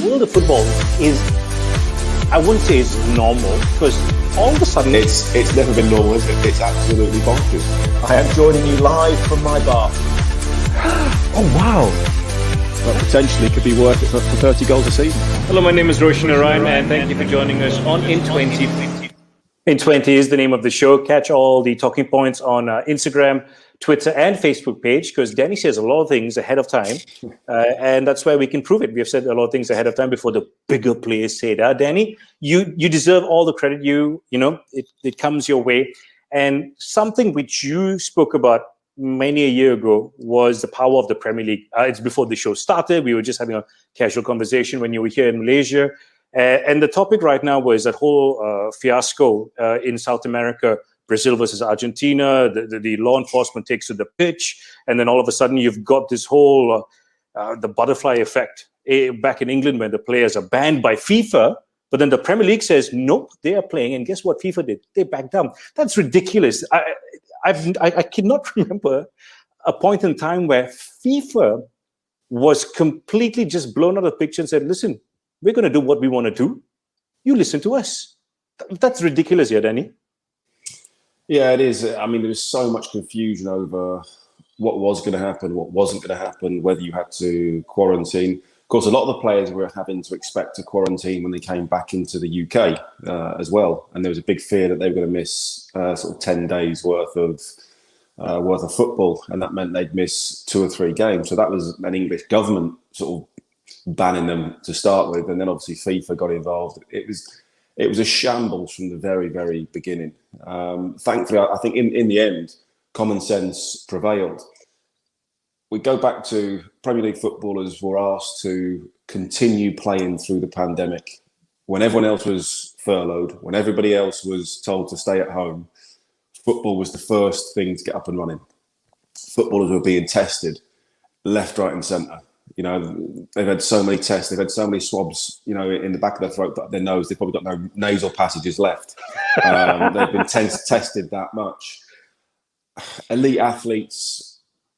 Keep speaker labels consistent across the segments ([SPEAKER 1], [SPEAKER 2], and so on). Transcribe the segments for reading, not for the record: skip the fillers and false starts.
[SPEAKER 1] world of football is, I wouldn't say it's normal, because all of a sudden...
[SPEAKER 2] It's never been normal, is it? It's absolutely bonkers.
[SPEAKER 3] I am joining you live from my bar.
[SPEAKER 1] Oh, wow.
[SPEAKER 4] That potentially could be worth it for 30 goals a season.
[SPEAKER 1] Hello, my name is Roshan, Narayan, and thank you for joining us on IN20. IN20 is the name of the show. Catch all the talking points on Instagram, Twitter, and Facebook page, because Danny says a lot of things ahead of time, and that's why we can prove it. We have said a lot of things ahead of time before the bigger players say that. Danny, you deserve all the credit. You know, it comes your way. And something which you spoke about many a year ago was the power of the Premier League. It's before the show started. We were just having a casual conversation when you were here in Malaysia. And the topic right now was that whole fiasco in South America, Brazil versus Argentina. The law enforcement takes to the pitch. And then all of a sudden you've got this whole, the butterfly effect back in England when the players are banned by FIFA. But then the Premier League says, nope, they are playing. And guess what FIFA did? They backed down. That's ridiculous. I cannot remember a point in time where FIFA was completely just blown out of the picture and said, listen, we're going to do what we want to do. You listen to us. That's ridiculous here, Danny.
[SPEAKER 2] Yeah, it is. I mean, there was so much confusion over what was going to happen, what wasn't going to happen, whether you had to quarantine. Of course, a lot of the players were having to expect a quarantine when they came back into the UK as well. And there was a big fear that they were going to miss sort of 10 days worth of football. And that meant they'd miss 2 or 3 games. So that was an English government sort of banning them to start with. And then obviously FIFA got involved. It was a shambles from the very, very beginning. Thankfully, I think in the end, common sense prevailed. We go back to Premier League footballers were asked to continue playing through the pandemic when everyone else was furloughed, when everybody else was told to stay at home. Football was the first thing to get up and running. Footballers were being tested left, right, and centre. You know, they've had so many tests, they've had so many swabs, you know, in the back of their throat, but their nose, they've probably got no nasal passages left. They've been tested that much. Elite athletes,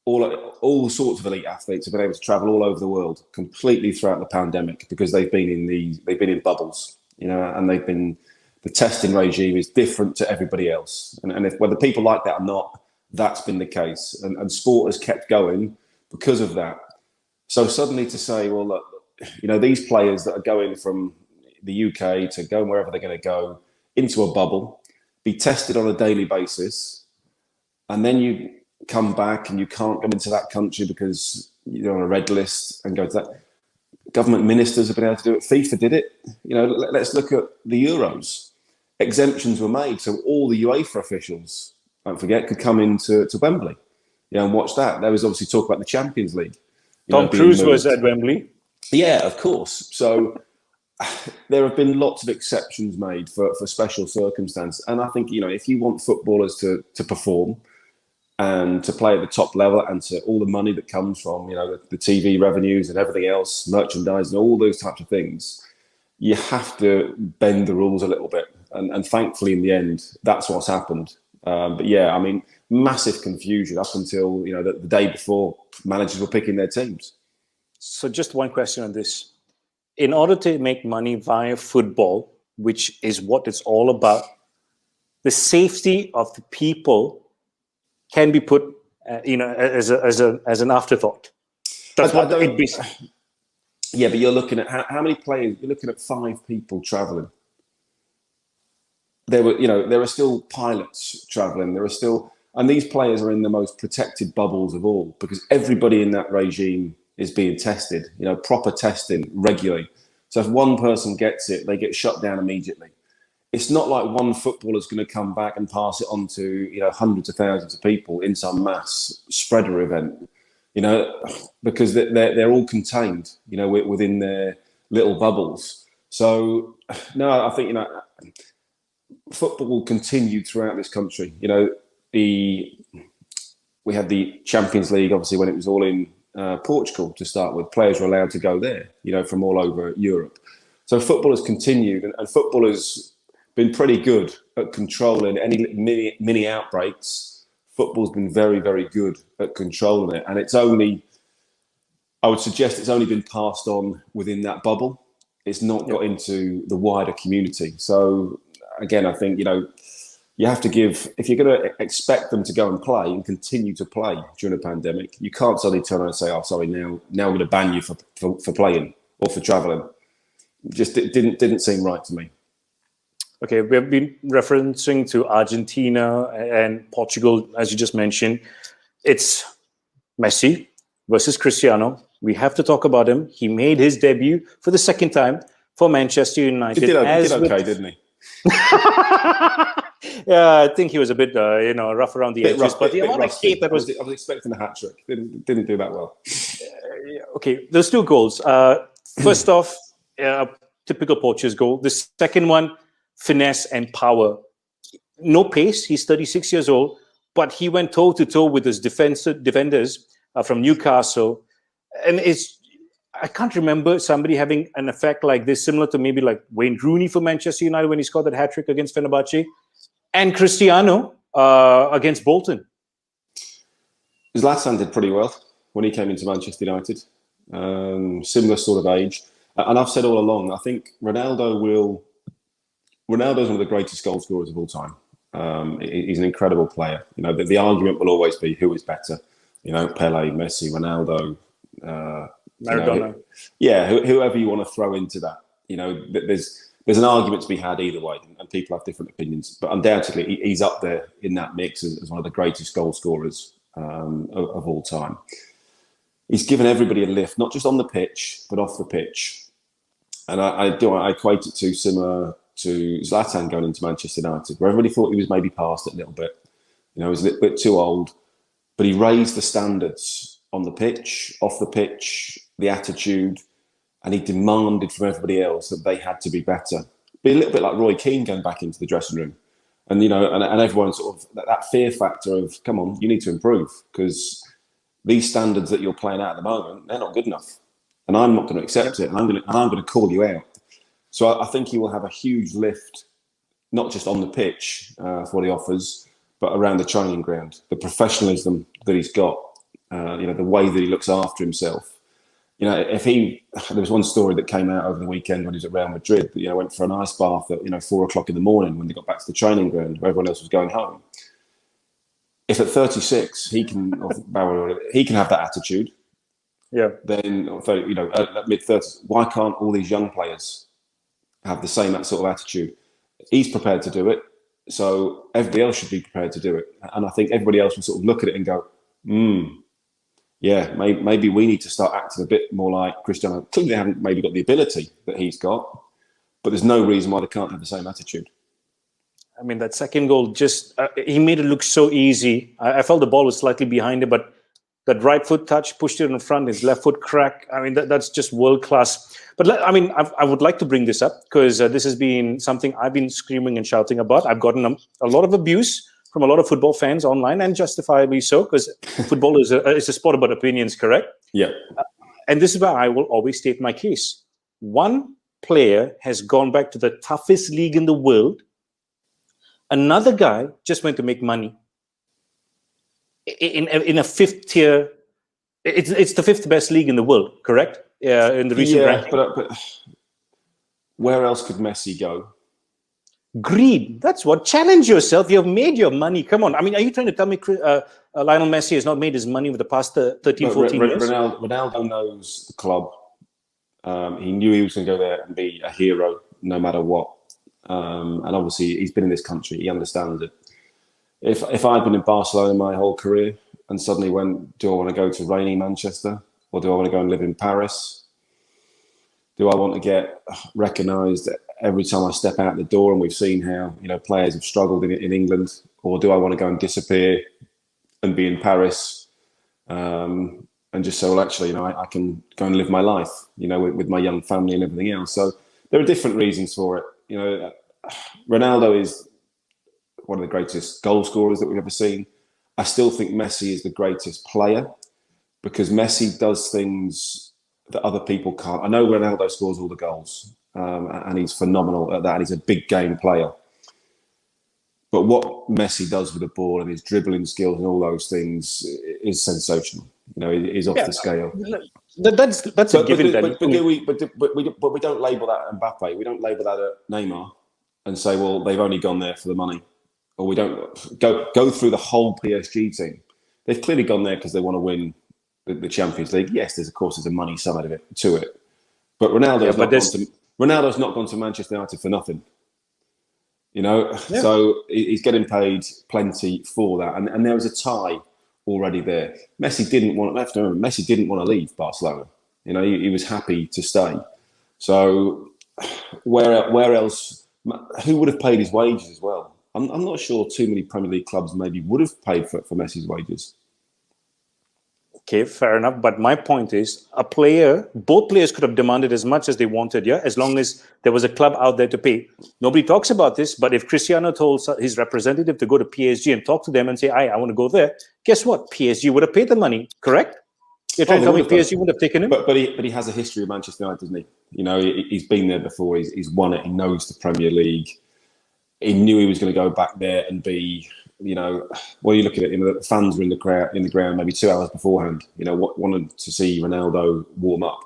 [SPEAKER 2] all sorts of elite athletes have been able to travel all over the world completely throughout the pandemic because they've been in bubbles, you know, and the testing regime is different to everybody else. And if whether people like that or not, that's been the case. And sport has kept going because of that. So suddenly to say, well, look, you know, these players that are going from the UK to going wherever they're going to go into a bubble, be tested on a daily basis, and then you come back and you can't come into that country because you're on a red list and go to that. Government ministers have been able to do it. FIFA did it. You know, let's look at the Euros. Exemptions were made, so all the UEFA officials, don't forget, could come into Wembley, you know, and watch that. There was obviously talk about the Champions League.
[SPEAKER 1] Tom Cruise was at Wembley.
[SPEAKER 2] Yeah, of course. So there have been lots of exceptions made for special circumstances. And I think, you know, if you want footballers to perform and to play at the top level and to all the money that comes from, you know, the TV revenues and everything else, merchandise and all those types of things, you have to bend the rules a little bit. And thankfully, in the end, that's what's happened. But yeah, I mean, massive confusion up until, you know, the day before managers were picking their teams.
[SPEAKER 1] So just one question on this. In order to make money via football, which is what it's all about, the safety of the people can be put, you know, as an afterthought. That's what it be.
[SPEAKER 2] Yeah, but you're looking at how many players? You're looking at 5 people travelling. There are still pilots travelling. There are still, and these players are in the most protected bubbles of all because everybody in that regime is being tested. You know, proper testing regularly. So if one person gets it, they get shut down immediately. It's not like one footballer's going to come back and pass it on to, you know, hundreds of thousands of people in some mass spreader event, you know, because they're all contained, you know, within their little bubbles. So, no, I think, you know, football continued throughout this country. You know, we had the Champions League, obviously, when it was all in Portugal to start with. Players were allowed to go there, you know, from all over Europe. So football has continued, and football has been pretty good at controlling any mini outbreaks. Football's been very, very good at controlling it. And it's only, I would suggest it's only been passed on within that bubble. It's not got into the wider community. So again, I think, you have to give, if you're going to expect them to go and play and continue to play during a pandemic, you can't suddenly turn around and say, oh, sorry, now we're going to ban you for playing or for traveling. Just it didn't seem right to me.
[SPEAKER 1] Okay, we have been referencing to Argentina and Portugal, as you just mentioned. It's Messi versus Cristiano. We have to talk about him. He made his debut for the second time for Manchester United.
[SPEAKER 2] He did okay, didn't he?
[SPEAKER 1] Yeah, I think he was a bit, rough around the edges. But the amount of tape that was...
[SPEAKER 2] I was expecting a hat-trick. Didn't do that well.
[SPEAKER 1] Okay, those 2 goals. First off, typical Portuguese goal. The second one, finesse and power. No pace. He's 36 years old, but he went toe-to-toe with his defenders from Newcastle. And I can't remember somebody having an effect like this, similar to maybe like Wayne Rooney for Manchester United when he scored that hat-trick against Fenerbahce, and Cristiano against Bolton.
[SPEAKER 2] Zlatan did pretty well when he came into Manchester United. Similar sort of age. And I've said all along, I think Ronaldo's one of the greatest goal scorers of all time. He's an incredible player. The argument will always be who is better. Pele, Messi, Ronaldo,
[SPEAKER 1] Maradona.
[SPEAKER 2] Whoever you want to throw into that. There's an argument to be had either way, and people have different opinions. But undoubtedly, he's up there in that mix as one of the greatest goal scorers of all time. He's given everybody a lift, not just on the pitch, but off the pitch. And I equate it to similar to Zlatan going into Manchester United, where everybody thought he was maybe past it a little bit. He was a little bit too old, but he raised the standards on the pitch, off the pitch, the attitude, and he demanded from everybody else that they had to be better. Be a little bit like Roy Keane going back into the dressing room. And, and everyone sort of, that fear factor of, come on, you need to improve, because these standards that you're playing at the moment, they're not good enough. And I'm not going to accept it, and I'm going to call you out. So I think he will have a huge lift, not just on the pitch for what he offers, but around the training ground, the professionalism that he's got, the way that he looks after himself. There was one story that came out over the weekend when he was at Real Madrid, that, went for an ice bath at, 4:00 in the morning when they got back to the training ground where everyone else was going home. If at 36 he can have that attitude, then at mid-30s, why can't all these young players have the same sort of attitude? He's prepared to do it, so everybody else should be prepared to do it. And I think everybody else will sort of look at it and go, maybe we need to start acting a bit more like Cristiano. Clearly they haven't maybe got the ability that he's got, but there's no reason why they can't have the same attitude.
[SPEAKER 1] I mean, that second goal, he made it look so easy. I felt the ball was slightly behind him, but that right foot touch pushed it in front, his left foot crack. I mean, that's just world class. But I would like to bring this up because this has been something I've been screaming and shouting about. I've gotten a lot of abuse from a lot of football fans online, and justifiably so, because football is a sport about opinions, correct?
[SPEAKER 2] Yeah.
[SPEAKER 1] And this is where I will always state my case. One player has gone back to the toughest league in the world. Another guy just went to make money in a fifth tier. It's the fifth best league in the world, correct? In the recent ranking.
[SPEAKER 2] But where else could Messi go?
[SPEAKER 1] Greed. That's what. Challenge yourself. You've made your money. Come on. I mean, are you trying to tell me Lionel Messi has not made his money over the past 13, 14 years?
[SPEAKER 2] Ronaldo knows the club. He knew he was going to go there and be a hero no matter what. And obviously, he's been in this country. He understands it. If I'd been in Barcelona my whole career and suddenly went, do I want to go to rainy Manchester, or do I want to go and live in Paris? Do I want to get recognised every time I step out the door? And we've seen how players have struggled in England. Or do I want to go and disappear and be in Paris and just say, well, actually, I can go and live my life, with my young family and everything else. So there are different reasons for it. Ronaldo is one of the greatest goal scorers that we've ever seen. I still think Messi is the greatest player because Messi does things that other people can't. I know Ronaldo scores all the goals and he's phenomenal at that. And he's a big game player. But what Messi does with the ball and his dribbling skills and all those things is sensational. Is off the scale.
[SPEAKER 1] That's a given.
[SPEAKER 2] But we don't label that Mbappe. We don't label that Neymar, and say, well, they've only gone there for the money, or we don't go through the whole PSG team. They've clearly gone there because they want to win the Champions League. Yes, there's a money side of it to it, but Ronaldo's not gone to Manchester United for nothing. You know, so he's getting paid plenty for that, and there was a tie already there. Messi didn't want to leave Barcelona. You know, he was happy to stay. So where else? Who would have paid his wages as well? I'm not sure too many Premier League clubs maybe would have paid for Messi's wages.
[SPEAKER 1] Okay, fair enough. But my point is, both players could have demanded as much as they wanted, yeah, as long as there was a club out there to pay. Nobody talks about this, but if Cristiano told his representative to go to PSG and talk to them and say, I want to go there, guess what? PSG would have paid the money, correct? You're trying to tell me PSG would have taken him?
[SPEAKER 2] But he has a history of Manchester United, doesn't he? You know, he's been there before. He's won it. He knows the Premier League. He knew he was going to go back there and be, you know, well, you look at it, you know, the fans were in the ground maybe 2 hours beforehand, you know, wanted to see Ronaldo warm up.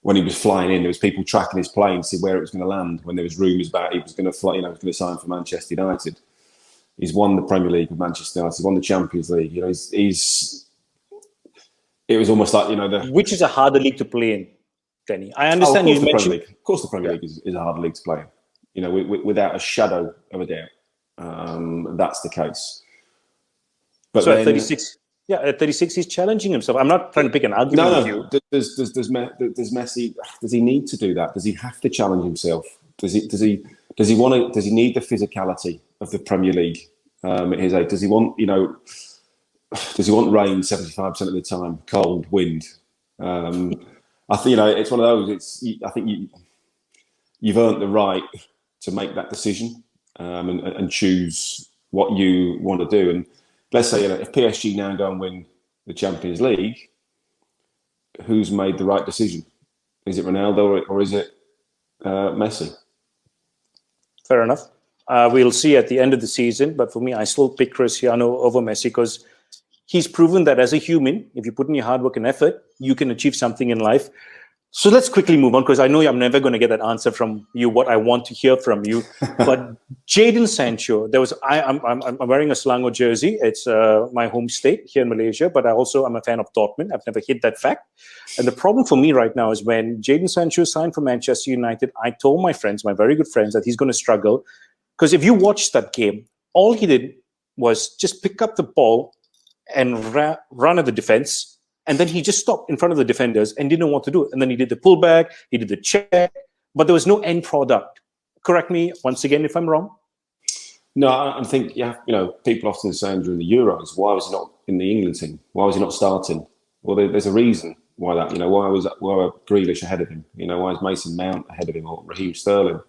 [SPEAKER 2] When he was flying in, there was people tracking his plane to see where it was going to land. When there was rumours about he was going to fly, you know, he was going to sign for Manchester United. He's won the Premier League with Manchester United. He's won the Champions League. You know, it was almost like, you know,
[SPEAKER 1] which is a harder league to play in, Denny. I understand you mentioned.
[SPEAKER 2] Of course, the Premier League is a harder league to play in. You know, without a shadow of a doubt, that's the case. But
[SPEAKER 1] so at 36, at 36, he's challenging himself. I'm not trying to pick an argument with you.
[SPEAKER 2] Does Messi? Does he need to do that? Does he have to challenge himself? Does he want to? Does he need the physicality of the Premier League at his age? Does he want, you know? Does he want rain 75% of the time, cold, wind? I think, you know, it's one of those. I think you've earned the right to make that decision and choose what you want to do. And let's say, you know, if PSG now go and win the Champions League, who's made the right decision? Is it Ronaldo or is it Messi?
[SPEAKER 1] Fair enough. We'll see at the end of the season. But for me, I still pick Cristiano over Messi because he's proven that as a human, if you put in your hard work and effort, you can achieve something in life. So let's quickly move on because I know I'm never going to get that answer from you, what I want to hear from you. But Jadon Sancho, I'm wearing a Selangor jersey. It's my home state here in Malaysia, but I'm a fan of Dortmund. I've never hid that fact. And the problem for me right now is when Jadon Sancho signed for Manchester United, I told my friends, my very good friends, that he's going to struggle. Because if you watch that game, all he did was just pick up the ball and run at the defense. And then he just stopped in front of the defenders and didn't know what to do. And then he did the pullback, he did the check, but there was no end product. Correct me once again if I'm wrong.
[SPEAKER 2] No, I think, you know, people often say during the Euros, why was he not in the England team? Why was he not starting? Well, there's a reason why that. You know, why were Grealish ahead of him? You know, why is Mason Mount ahead of him or Raheem Sterling?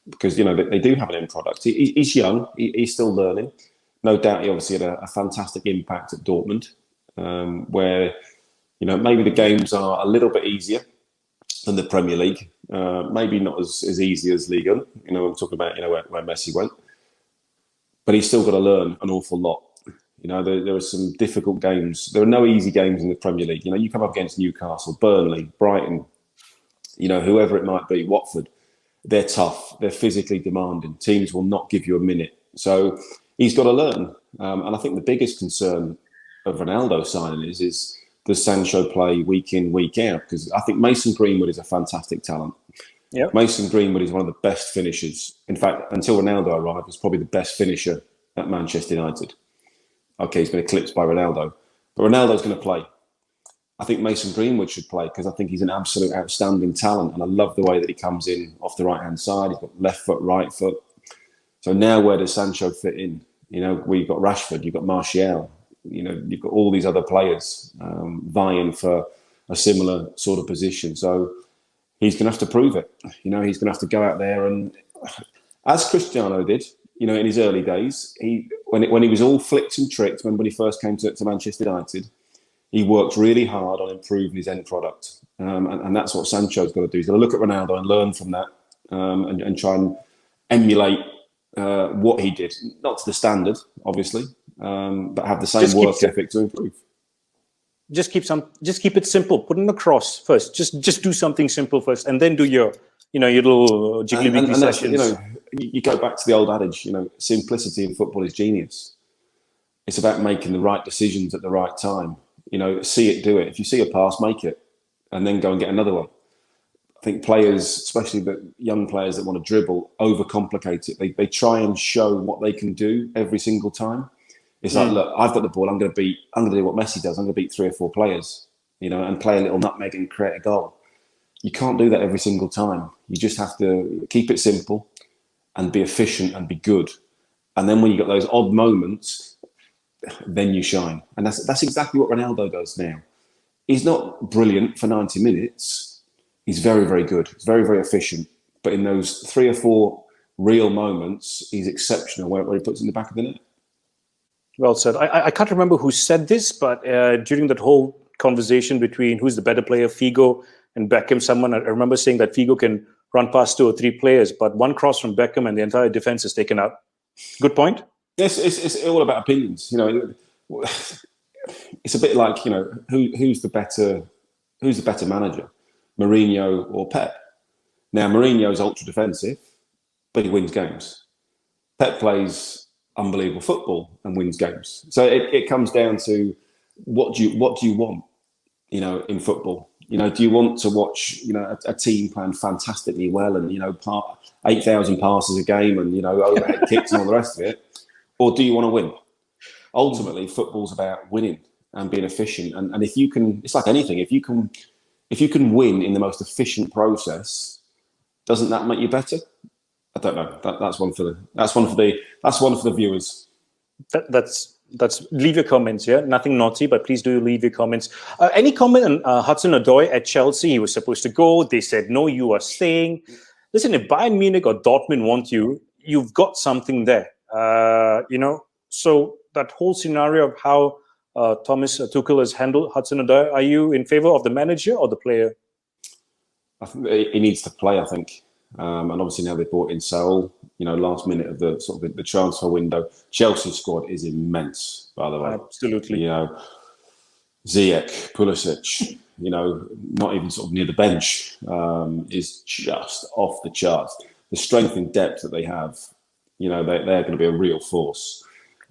[SPEAKER 2] Because, you know, they do have an end product. He's young, he's still learning. No doubt he obviously had a fantastic impact at Dortmund, where, you know, maybe the games are a little bit easier than the Premier League. Maybe not as easy as Liga. You know, I'm talking about, you know, where Messi went. But he's still got to learn an awful lot. You know, there are some difficult games. There are no easy games in the Premier League. You know, you come up against Newcastle, Burnley, Brighton, you know, whoever it might be, Watford. They're tough. They're physically demanding. Teams will not give you a minute. So he's got to learn. And I think the biggest concern of Ronaldo signing is does Sancho play week in, week out? Because I think Mason Greenwood is a fantastic talent.
[SPEAKER 1] Yep.
[SPEAKER 2] Mason Greenwood is one of the best finishers. In fact, until Ronaldo arrived, was probably the best finisher at Manchester United. Okay, he's been eclipsed by Ronaldo. But Ronaldo's going to play. I think Mason Greenwood should play because I think he's an absolute outstanding talent. And I love the way that he comes in off the right-hand side. He's got left foot, right foot. So now where does Sancho fit in? You know, you've got Rashford, you've got Martial. You know, you've got all these other players vying for a similar sort of position. So he's going to have to prove it. You know, he's going to have to go out there and, as Cristiano did, you know, in his early days, when he was all flicked and tricked, when he first came to Manchester United, he worked really hard on improving his end product. And that's what Sancho's got to do. He's got to look at Ronaldo and learn from that and try and emulate what he did. Not to the standard, obviously, but have the same work ethic to improve.
[SPEAKER 1] just keep it simple. Put in a cross first. Just do something simple first, and then do your little jiggly wiggly sessions.
[SPEAKER 2] You go back to the old adage. Simplicity in football is genius. It's about making the right decisions at the right time. See it, do it. If you see a pass, make it, and then go and get another one. I think players, especially the young players that want to dribble, overcomplicate it. They try and show what they can do every single time. It's like, look, I've got the ball. I'm going to do what Messi does. I'm going to beat 3 or 4 players, and play a little nutmeg and create a goal. You can't do that every single time. You just have to keep it simple and be efficient and be good. And then when you got those odd moments, then you shine. And that's exactly what Ronaldo does now. He's not brilliant for 90 minutes. He's very, very good. He's very, very efficient. But in those 3 or 4 real moments, he's exceptional where he puts in the back of the net.
[SPEAKER 1] Well said. I can't remember who said this, but during that whole conversation between who's the better player, Figo and Beckham, I remember saying that Figo can run past 2 or 3 players, but one cross from Beckham and the entire defense is taken out. Good point.
[SPEAKER 2] Yes, it's all about opinions. It's a bit like who's the better manager, Mourinho or Pep? Now Mourinho's ultra defensive, but he wins games. Pep plays unbelievable football and wins games. So it comes down to what do you want, in football? Do you want to watch, a team playing fantastically well and 8,000 passes a game and overhead kicks and all the rest of it, or do you want to win? Ultimately, football's about winning and being efficient. And if you can, it's like anything. If you can win in the most efficient process, doesn't that make you better? I don't know. That's one for the viewers.
[SPEAKER 1] That's leave your comments. Yeah, nothing naughty, but please do leave your comments. Any comment on Hudson-Odoi at Chelsea? He was supposed to go. They said no, you are staying. Listen, if Bayern Munich or Dortmund want you, you've got something there. So that whole scenario of how Thomas Tuchel has handled Hudson-Odoi, are you in favor of the manager or the player?
[SPEAKER 2] I think he needs to play. I think. And obviously now they brought in Saul, last minute of the sort of the transfer window. Chelsea's squad is immense, by the way.
[SPEAKER 1] Absolutely.
[SPEAKER 2] Ziyech, Pulisic, not even sort of near the bench, is just off the charts. The strength and depth that they have, they're going to be a real force.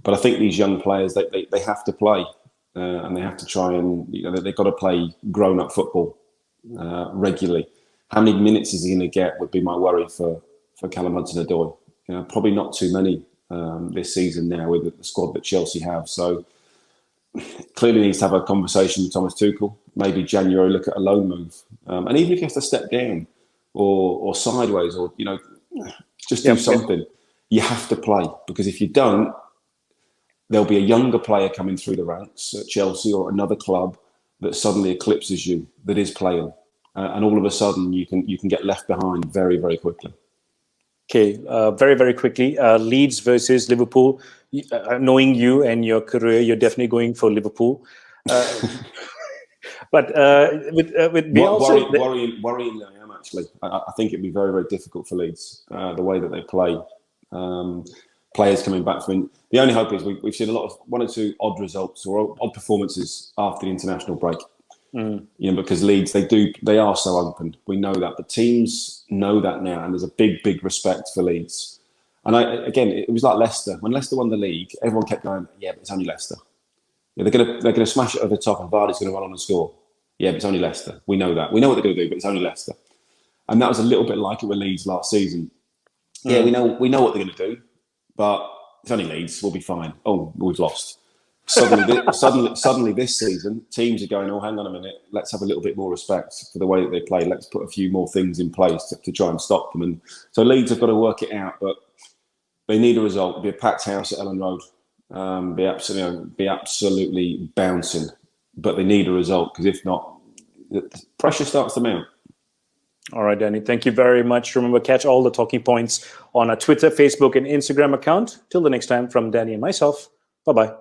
[SPEAKER 2] But I think these young players, they have to play, and they have to try and, they've got to play grown-up football regularly. How many minutes is he going to get would be my worry for Callum Hudson-Odoi. Probably not too many this season now with the squad that Chelsea have. So clearly needs to have a conversation with Thomas Tuchel. Maybe January look at a loan move. And even if he has to step down or sideways or, just do something, you have to play. Because if you don't, there'll be a younger player coming through the ranks at Chelsea or another club that suddenly eclipses you, that is playing. And all of a sudden, you can get left behind very, very quickly.
[SPEAKER 1] Okay, very, very quickly. Leeds versus Liverpool. Knowing you and your career, you're definitely going for Liverpool. But with Bielsa,
[SPEAKER 2] worryingly, I am actually. I think it'd be very, very difficult for Leeds the way that they play. Players coming back from the only hope is we've seen a lot of 1 or 2 odd results or odd performances after the international break. Because Leeds, they are so open. We know that. The teams know that now, and there's a big, big respect for Leeds. And it was like Leicester. When Leicester won the league, everyone kept going, yeah, but it's only Leicester. They're gonna smash it over the top and Vardy's gonna run on and score. Yeah, but it's only Leicester. We know that. We know what they're gonna do, but it's only Leicester. And that was a little bit like it with Leeds last season. Yeah, we know what they're gonna do, but it's only Leeds, we'll be fine. Oh, we've lost. Suddenly this season, teams are going, oh, hang on a minute, let's have a little bit more respect for the way that they play. Let's put a few more things in place to try and stop them. And so Leeds have got to work it out, but they need a result. It'll be a packed house at Ellen Road. Be absolutely bouncing. But they need a result, because if not, the pressure starts to mount.
[SPEAKER 1] All right, Danny, thank you very much. Remember, catch all the talking points on our Twitter, Facebook, and Instagram account. Till the next time, from Danny and myself, bye-bye.